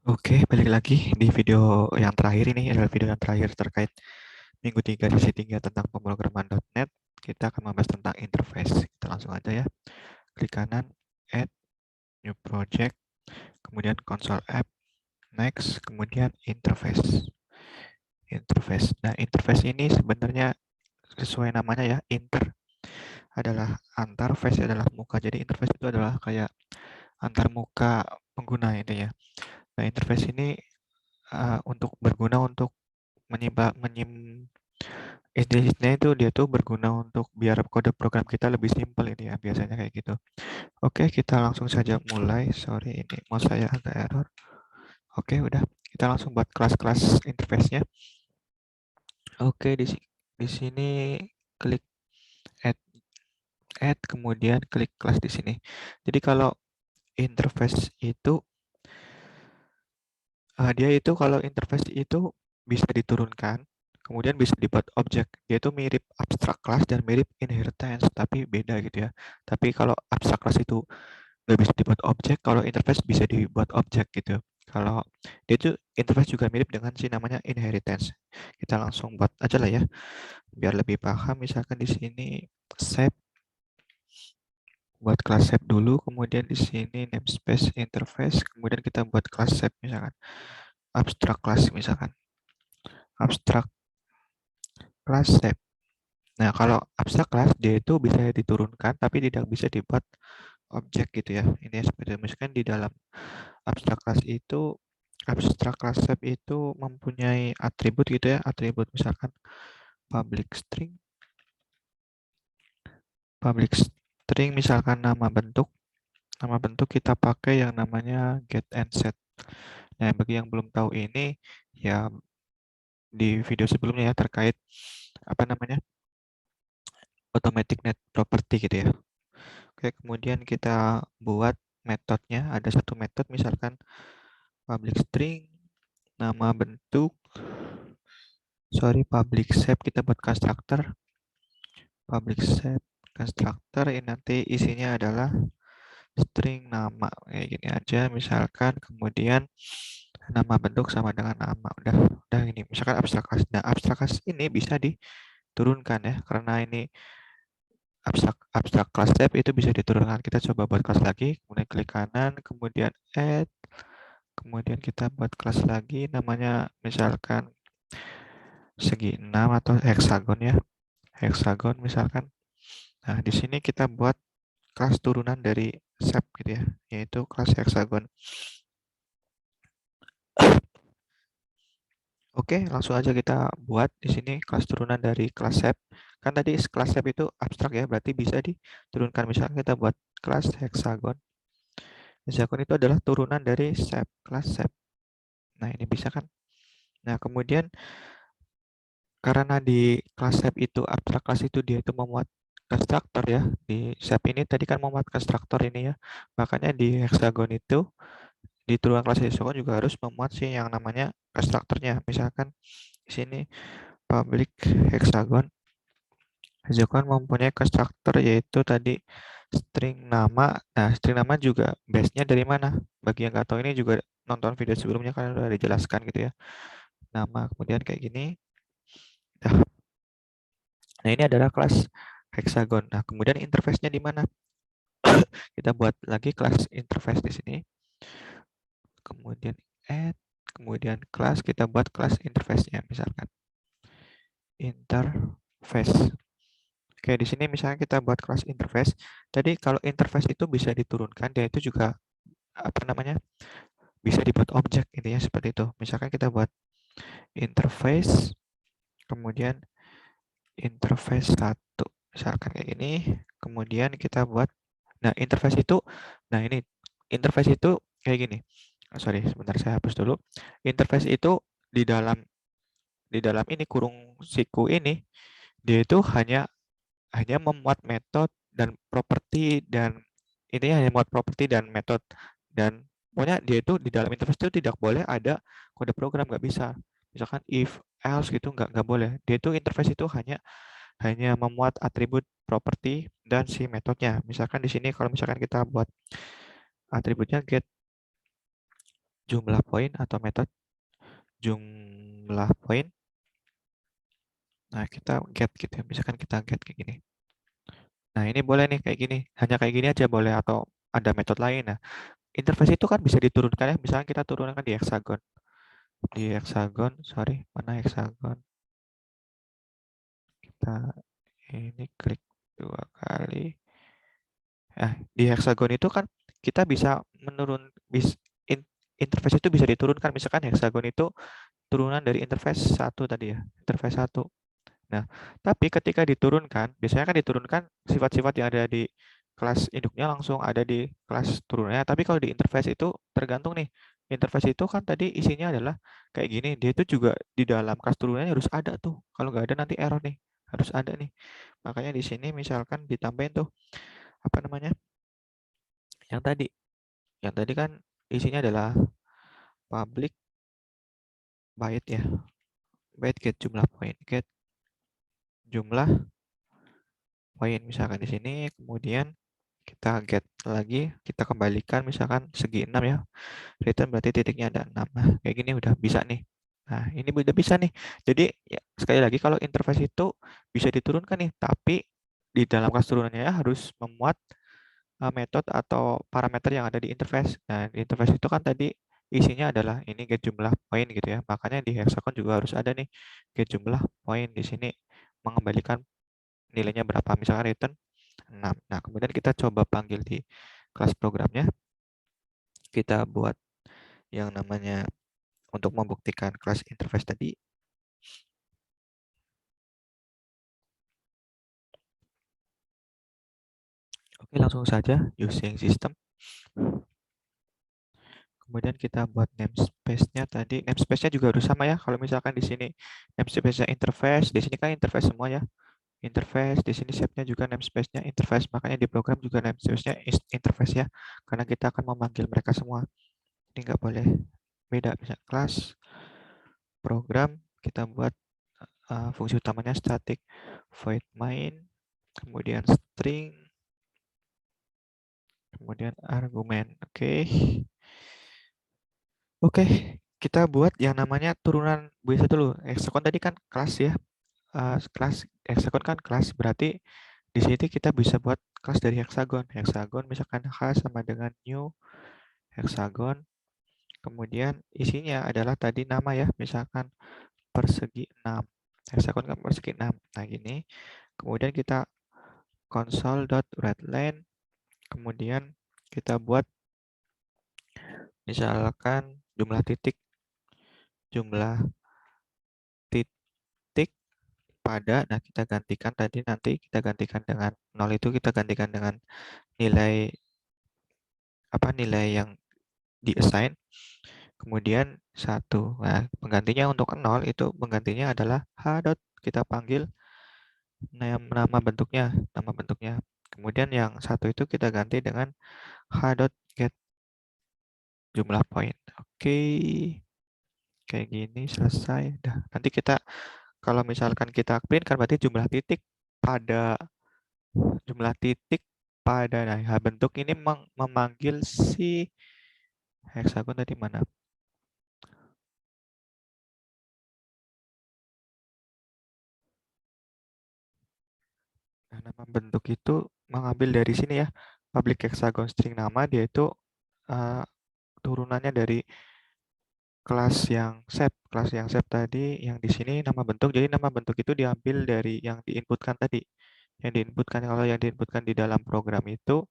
Oke, balik lagi di video yang terakhir. Ini adalah video yang terakhir terkait minggu 3 sesi 3 tentang pemrograman.NET. Kita akan membahas tentang interface. Kita langsung aja ya. Klik kanan, add, new project, kemudian console app, next, kemudian interface. Interface. Nah, interface ini sebenarnya sesuai namanya ya, inter adalah antar, face adalah muka. Jadi interface itu adalah kayak antar muka pengguna ini ya. Nah, interface ini untuk berguna untuk istilahnya itu dia tuh berguna untuk biar kode program kita lebih simpel ini ya, biasanya kayak gitu. Oke, kita langsung saja mulai. Sorry, ini mau saya agak error. Oke, udah. Kita langsung buat kelas-kelas interface-nya. Oke, di sini klik add, kemudian klik kelas di sini. Jadi kalau interface itu dia itu kalau interface itu bisa diturunkan, kemudian bisa dibuat objek. Dia itu mirip abstract class dan mirip inheritance, tapi beda gitu ya. Tapi kalau abstract class itu nggak bisa dibuat objek, kalau interface bisa dibuat objek gitu. Kalau dia itu interface juga mirip dengan si namanya inheritance. Kita langsung buat aja lah ya, biar lebih paham. Misalkan di sini shape, buat kelas shape dulu, kemudian di sini namespace interface, kemudian kita buat kelas shape misalkan abstract class misalkan abstract class shape. Nah, kalau abstract class dia itu bisa diturunkan tapi tidak bisa dibuat objek gitu ya. Ini seperti misalkan di dalam abstract class itu abstract class shape itu mempunyai atribut gitu ya, atribut misalkan public string, misalkan nama bentuk kita pakai yang namanya get and set. Nah, bagi yang belum tahu ini ya, di video sebelumnya ya terkait apa namanya automatic net property gitu ya. Oke, kemudian kita buat metodenya. Ada satu metode misalkan public string, nama bentuk, public shape, kita buat constructor, public shape constructor, ini nanti isinya adalah string nama, kayak gini aja misalkan, kemudian nama bentuk sama dengan nama, udah ini misalkan abstract class. Nah, abstract class ini bisa diturunkan ya, karena ini abstract class shape itu bisa diturunkan. Kita coba buat kelas lagi, kemudian klik kanan, kemudian add, kemudian kita buat kelas lagi, namanya misalkan segi 6 atau hexagon ya, hexagon misalkan. Nah, di sini kita buat kelas turunan dari shape gitu ya, yaitu kelas hexagon. Oke, langsung aja kita buat di sini kelas turunan dari kelas shape. Kan tadi kelas shape itu abstrak ya, berarti bisa diturunkan. Misalnya kita buat kelas hexagon. Hexagon itu adalah turunan dari shape, kelas shape. Nah, ini bisa kan. Nah, kemudian karena di kelas shape itu abstrak kelas itu dia itu memuat konstruktor ya. Di shape ini tadi kan memuat konstruktor ini ya. Makanya di hexagon itu di turunan kelas hexagon juga harus memuat sih yang namanya konstruktornya. Misalkan di sini public hexagon. Hexagon mempunyai konstruktor yaitu tadi string nama. Nah, string nama juga base-nya dari mana? Bagi yang nggak tahu, ini juga nonton video sebelumnya kan udah dijelaskan gitu ya. Nama, kemudian kayak gini. Nah, ini adalah kelas hexagon. Nah, kemudian interface-nya di mana? Kita buat lagi kelas interface di sini. Kemudian add, kemudian kelas, kita buat kelas interface-nya misalkan. Interface. Oke, di sini misalnya kita buat kelas interface. Tadi kalau interface itu bisa diturunkan, dia itu juga apa namanya? Bisa dibuat objek intinya seperti itu. Misalkan kita buat interface, kemudian interface 1. Misalkan kayak gini, kemudian kita buat, nah interface itu, nah ini interface itu kayak gini. Sorry, sebentar saya hapus dulu. Interface itu di dalam ini kurung siku ini, dia itu hanya memuat metode dan properti, dan intinya hanya memuat properti dan metode, dan pokoknya dia itu di dalam interface itu tidak boleh ada kode program, nggak bisa. Misalkan if else gitu nggak boleh. Dia itu interface itu hanya memuat atribut properti dan si metodenya. Misalkan di sini kalau misalkan kita buat atributnya get jumlah poin atau metode jumlah poin. Nah, kita get gitu ya. Misalkan kita get kayak gini. Nah, ini boleh nih kayak gini. Hanya kayak gini aja boleh atau ada metode lain. Nah, interface itu kan bisa diturunkan ya. Misalkan kita turunkan di hexagon. Di hexagon, sorry, mana hexagon? Kita ini klik 2 kali. Di hexagon itu kan kita bisa menurun interface itu bisa diturunkan. Misalkan hexagon itu turunan dari interface 1 tadi ya, interface 1. Nah, tapi ketika diturunkan, biasanya kan diturunkan sifat-sifat yang ada di kelas induknya langsung ada di kelas turunannya. Tapi kalau di interface itu tergantung nih. Interface itu kan tadi isinya adalah kayak gini. Dia itu juga di dalam kelas turunannya harus ada tuh. Kalau nggak ada nanti error nih. Harus ada nih. Makanya di sini misalkan ditambahin tuh apa namanya? Yang tadi. Yang tadi kan isinya adalah public byte ya. Byte get jumlah poin, get jumlah poin misalkan di sini, kemudian kita get lagi, kita kembalikan misalkan segi 6 ya. Return berarti titiknya ada 6. Nah, kayak gini udah bisa nih. Nah, ini udah bisa nih. Jadi ya, sekali lagi kalau interface itu bisa diturunkan nih, tapi di dalam kelas turunannya ya harus memuat metode atau parameter yang ada di interface. Nah, di interface itu kan tadi isinya adalah ini get jumlah poin gitu ya. Makanya di hexagon juga harus ada nih get jumlah poin di sini mengembalikan nilainya berapa. Misalkan return 6. Nah, kemudian kita coba panggil di kelas programnya. Kita buat yang namanya untuk membuktikan kelas interface tadi. Oke, langsung saja using system. Kemudian kita buat namespace-nya tadi. Namespace-nya juga harus sama ya. Kalau misalkan di sini namespace-nya interface, di sini kan interface semua ya. Interface, di sini shape-nya juga namespace-nya interface. Makanya di program juga namespace-nya interface ya. Karena kita akan memanggil mereka semua. Ini nggak boleh beda. Bisa kelas, program, kita buat fungsi utamanya static, void main, kemudian string, kemudian argumen. Oke. Oke, kita buat yang namanya turunan biasa dulu. Hexagon tadi kan kelas ya. Kelas hexagon kan kelas, berarti di sini kita bisa buat kelas dari hexagon. Hexagon misalkan H sama dengan new hexagon. Kemudian isinya adalah tadi nama ya, misalkan persegi 6. Hexagon kan persegi 6. Nah, gini. Kemudian kita console.readline. Kemudian kita buat misalkan jumlah titik pada, nah kita gantikan tadi, nanti kita gantikan dengan 0 itu kita gantikan dengan nilai nilai yang di assign, kemudian 1. Nah, penggantinya untuk 0 itu penggantinya adalah h dot, kita panggil nama bentuknya. Kemudian yang 1 itu kita ganti dengan h dot get jumlah poin. Oke. Kayak gini selesai. Dah, nanti kita kalau misalkan kita print kan berarti jumlah titik pada nah bentuk ini memanggil si hexagon tadi mana? Nah, nama bentuk itu mengambil dari sini ya. Public hexagon string nama dia itu uh, turunannya dari kelas yang shape tadi yang di sini nama bentuk. Jadi nama bentuk itu diambil dari yang diinputkan tadi. Yang diinputkan kalau yang diinputkan di dalam program itu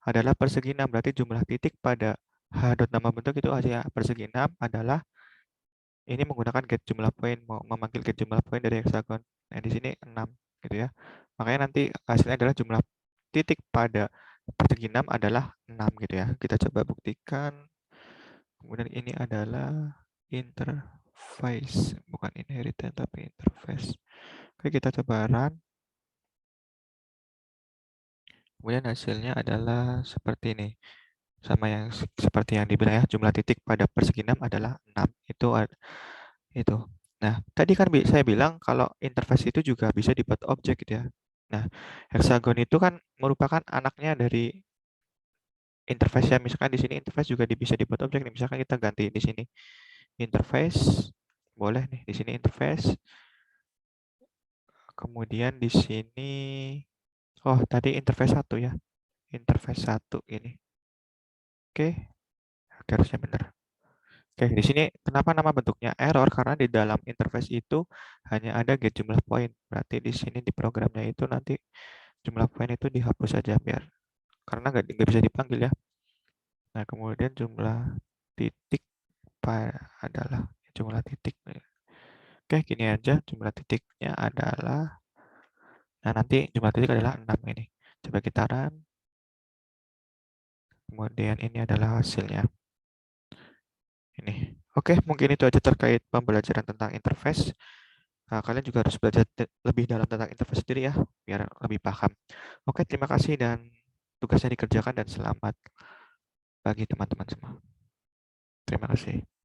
adalah persegi 6. Berarti jumlah titik pada h dot nama bentuk itu aja ya. Persegi 6 adalah ini menggunakan get jumlah poin, mau memanggil get jumlah poin dari hexagon. Nah, di sini 6 gitu ya. Makanya nanti hasilnya adalah jumlah titik pada persegi 6 adalah 6 gitu ya. Kita coba buktikan. Kemudian ini adalah interface, bukan inheritance tapi interface. Oke, kita coba run. Kemudian hasilnya adalah seperti ini. Sama yang seperti yang dibilang ya, jumlah titik pada persegi 6 adalah 6. Itu. Nah, tadi kan saya bilang kalau interface itu juga bisa dibuat objek gitu ya. Nah, hexagon itu kan merupakan anaknya dari interface ya. Misalkan di sini interface juga bisa dibuat objek nih. Misalkan kita ganti di sini interface, boleh nih di sini interface. Kemudian di sini, oh tadi interface 1 ya. Interface 1 ini. Oke, harusnya benar. Oke, di sini kenapa nama bentuknya error? Karena di dalam interface itu hanya ada get jumlah poin. Berarti di sini di programnya itu nanti jumlah poin itu dihapus saja biar karena nggak bisa dipanggil ya. Nah, kemudian jumlah titik adalah jumlah titik. Oke, gini aja jumlah titiknya adalah, nah nanti jumlah titik adalah 6 ini. Coba kita run. Kemudian ini adalah hasilnya. Ini. Oke, mungkin itu aja terkait pembelajaran tentang interface. Nah, kalian juga harus belajar lebih dalam tentang interface sendiri ya, biar lebih paham. Oke, terima kasih dan tugasnya dikerjakan dan selamat bagi teman-teman semua. Terima kasih.